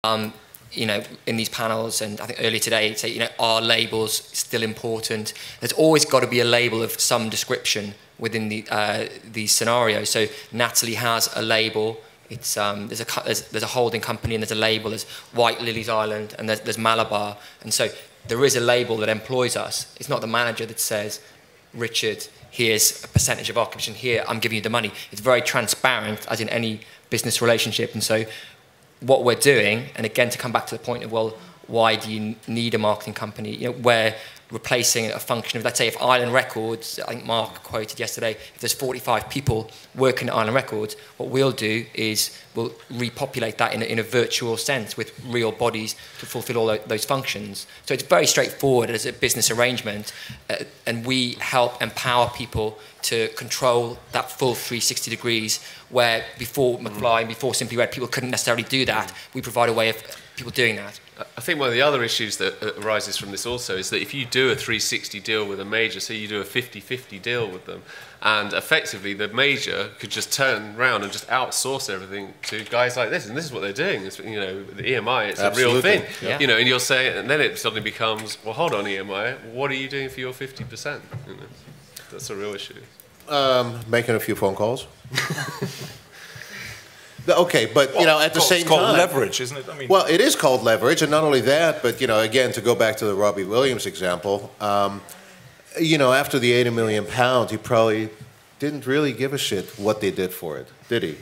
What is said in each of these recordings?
you know, in these panels, and I think earlier today, say, you know, are labels still important? There's always got to be a label of some description within these scenarios. So Natalie has a label. It's there's a holding company and there's a label. There's White Lilies Island and there's Malabar, and so there is a label that employs us. It's not the manager that says, Richard, here's a percentage of our commission. Here, I'm giving you the money. It's very transparent, as in any business relationship, and so what we're doing, and again to come back to the point of, well, why do you need a marketing company? You know, we're replacing a function of, let's say, if Island Records, I think Mark quoted yesterday, if there's 45 people working at Island Records, what we'll do is we'll repopulate that in a virtual sense with real bodies to fulfill all those functions. So it's very straightforward as a business arrangement, and we help empower people to control that full 360 degrees, where before McFly, before Simply Red, people couldn't necessarily do that. We provide a way of people doing that. I think one of the other issues that arises from this also is that if you do a 360 deal with a major, so you do a 50-50 deal with them, and effectively the major could just turn around and just outsource everything to guys like this, and this is what they're doing. It's, you know, the EMI, it's Absolutely. a real thing. Yeah. You know, and you'll say, and then it suddenly becomes, well, hold on, EMI, what are you doing for your 50%? You know, that's a real issue. Making a few phone calls. Okay, but you know, at the same time, it's called leverage, isn't it? I mean, well, it is called leverage, and not only that, but you know, again, to go back to the Robbie Williams example, you know, after the £80 million, he probably didn't really give a shit what they did for it, did he?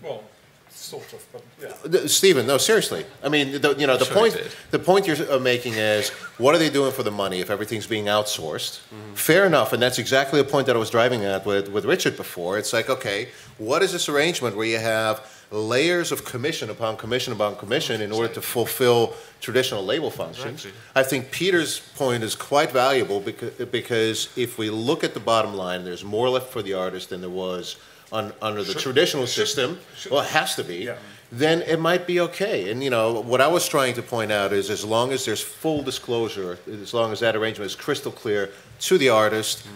well, sort of, but yeah. Stephen, no, seriously. I mean, you know, the point you're making is, what are they doing for the money if everything's being outsourced? Fair enough, and that's exactly the point that I was driving at with Richard before. It's like, okay, what is this arrangement where you have layers of commission upon commission upon commission in order to fulfill traditional label functions? Exactly. I think Peter's point is quite valuable because if we look at the bottom line, there's more left for the artist than there was under the traditional system. Well, it has to be. Yeah. Then it might be okay. And you know, what I was trying to point out is, as long as there's full disclosure, as long as that arrangement is crystal clear to the artist,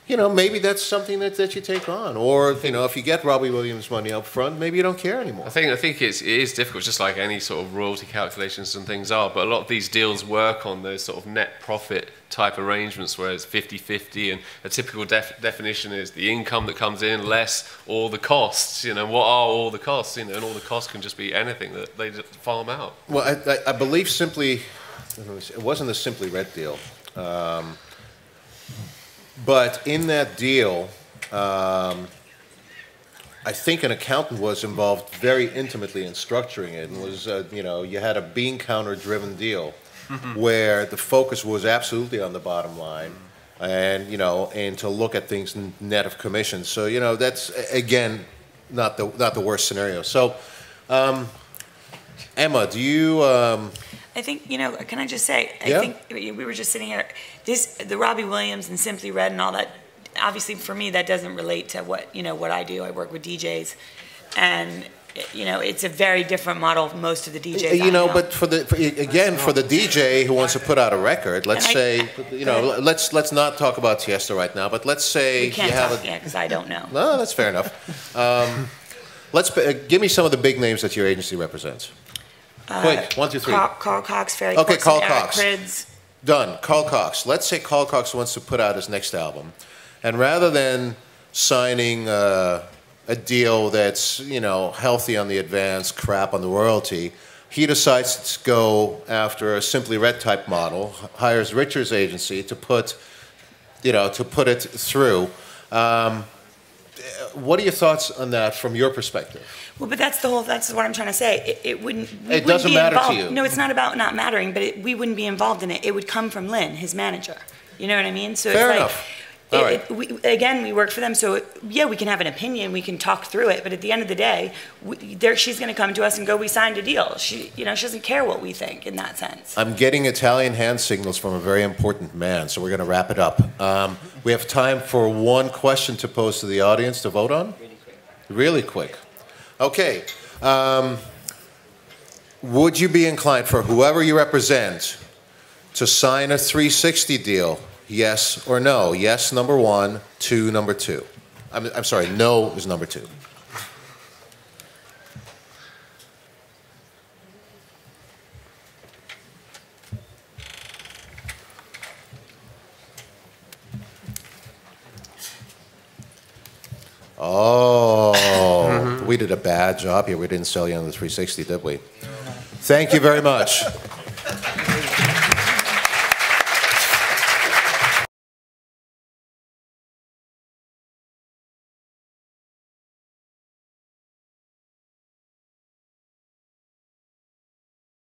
you know, maybe that's something that you take on. Or, you know, if you get Robbie Williams money up front, maybe you don't care anymore. I think it is difficult, just like any sort of royalty calculations and things are, but a lot of these deals work on those sort of net profit type arrangements where it's 50-50, and a typical definition is the income that comes in less all the costs. You know, what are all the costs? You know, and all the costs can just be anything that they just farm out. Well, I believe it wasn't a Simply Red deal. But in that deal, I think an accountant was involved very intimately in structuring it, and was, you know, you had a bean counter driven deal where the focus was absolutely on the bottom line, and you know, and to look at things net of commission. So you know, that's again not the worst scenario. So, Emma, do you? I think, you know, can I just say, Yeah. I think we were just sitting here, the Robbie Williams and Simply Red and all that, obviously for me that doesn't relate to what, you know, what I do. I work with DJs, and you know, it's a very different model of most of the DJs You know, but for the DJ who wants to put out a record, let's say, you know, let's not talk about Tiesto right now, but let's say we can't you have talk, yeah, because I don't know. No, that's fair enough. Give me some of the big names that your agency represents. Quick, 1, 2, 3. Carl Cox, Ferry Okay, Corson, Carl Eric Cox. Prydz. Done. Carl Cox. Let's say Carl Cox wants to put out his next album, and rather than signing a deal that's, you know, healthy on the advance, crap on the royalty, he decides to go after a Simply Red type model, hires Richard's agency to put it through. What are your thoughts on that from your perspective? Well, but that's what I'm trying to say. It wouldn't. It doesn't matter to you. No, it's not about not mattering, but we wouldn't be involved in it. It would come from Lynn, his manager. You know what I mean? So Fair it's enough. like, All right. again, we work for them, so yeah, we can have an opinion, we can talk through it, but at the end of the day, she's going to come to us and go, we signed a deal. She doesn't care what we think in that sense. I'm getting Italian hand signals from a very important man, so we're going to wrap it up. We have time for one question to pose to the audience to vote on. Really quick. Okay. Would you be inclined for whoever you represent to sign a 360 deal? Yes or no? Yes, number 1. 2, number 2. I'm sorry, no is number 2. Oh, we did a bad job here. We didn't sell you on the 360, did we? Thank you very much.